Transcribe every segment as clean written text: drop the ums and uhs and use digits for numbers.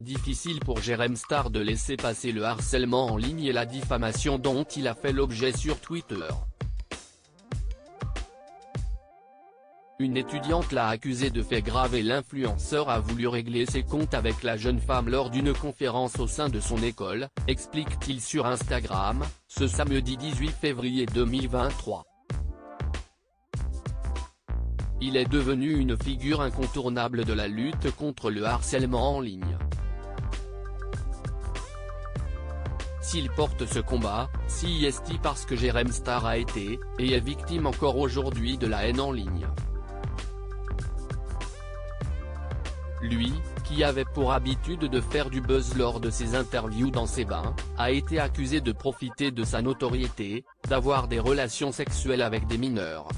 Difficile pour Jérém Star de laisser passer le harcèlement en ligne et la diffamation dont il a fait l'objet sur Twitter. Une étudiante l'a accusé de faits graves et l'influenceur a voulu régler ses comptes avec la jeune femme lors d'une conférence au sein de son école, explique-t-il sur Instagram, ce samedi 18 février 2023. Il est devenu une figure incontournable de la lutte contre le harcèlement en ligne. S'il porte ce combat, si est-il parce que Jérém Star a été, et est victime encore aujourd'hui de la haine en ligne. Lui, qui avait pour habitude de faire du buzz lors de ses interviews dans ses bains, a été accusé de profiter de sa notoriété, d'avoir des relations sexuelles avec des mineurs.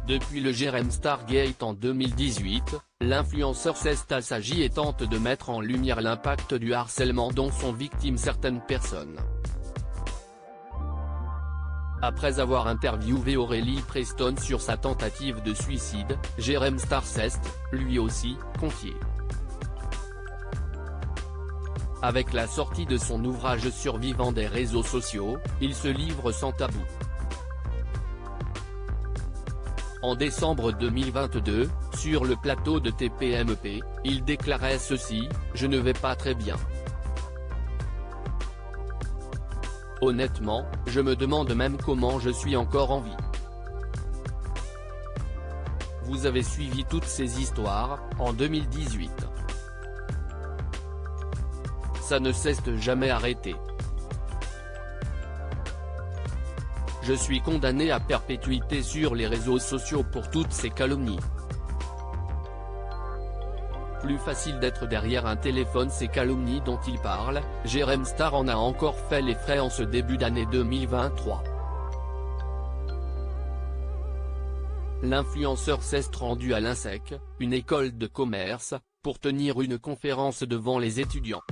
Depuis le Jérém Star Gate en 2018, l'influenceur s'est assagi et tente de mettre en lumière l'impact du harcèlement dont sont victimes certaines personnes. Après avoir interviewé Aurélie Preston sur sa tentative de suicide, Jérém Star s'est, lui aussi, confié. Avec la sortie de son ouvrage Survivant des réseaux sociaux, il se livre sans tabou. En décembre 2022, sur le plateau de TPMP, il déclarait ceci, « Je ne vais pas très bien. Honnêtement, je me demande même comment je suis encore en vie. » Vous avez suivi toutes ces histoires, en 2018. Ça ne s'est jamais arrêté. Je suis condamné à perpétuité sur les réseaux sociaux pour toutes ces calomnies. Plus facile d'être derrière un téléphone, ces calomnies dont il parle, Jérém Star en a encore fait les frais en ce début d'année 2023. L'influenceur s'est rendu à l'INSEC, une école de commerce, pour tenir une conférence devant les étudiants.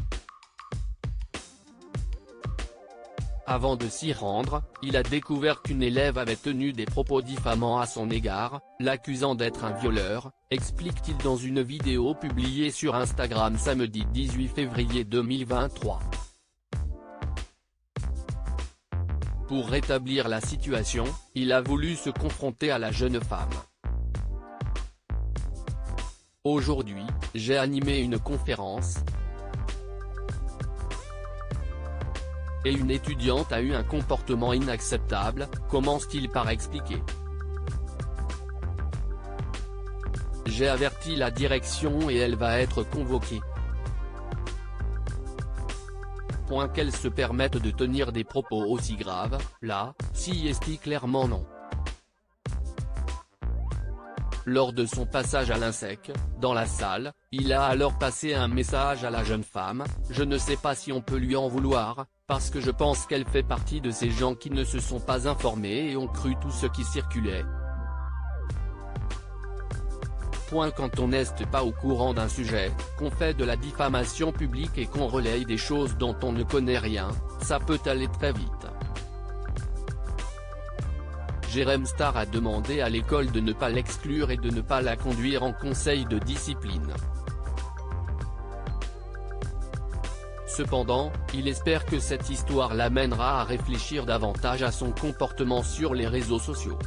Avant de s'y rendre, il a découvert qu'une élève avait tenu des propos diffamants à son égard, l'accusant d'être un violeur, explique-t-il dans une vidéo publiée sur Instagram samedi 18 février 2023. Pour rétablir la situation, il a voulu se confronter à la jeune femme. Aujourd'hui, j'ai animé une conférence. Et une étudiante a eu un comportement inacceptable, commence-t-il par expliquer. J'ai averti la direction et elle va être convoquée. Point qu'elle se permette de tenir des propos aussi graves, là, si est-il clairement non. Lors de son passage à l'INSEC, dans la salle, il a alors passé un message à la jeune femme, « Je ne sais pas si on peut lui en vouloir, parce que je pense qu'elle fait partie de ces gens qui ne se sont pas informés et ont cru tout ce qui circulait. » Quand on n'est pas au courant d'un sujet, qu'on fait de la diffamation publique et qu'on relaye des choses dont on ne connaît rien, ça peut aller très vite. Jérém Star a demandé à l'école de ne pas l'exclure et de ne pas la conduire en conseil de discipline. Cependant, il espère que cette histoire l'amènera à réfléchir davantage à son comportement sur les réseaux sociaux.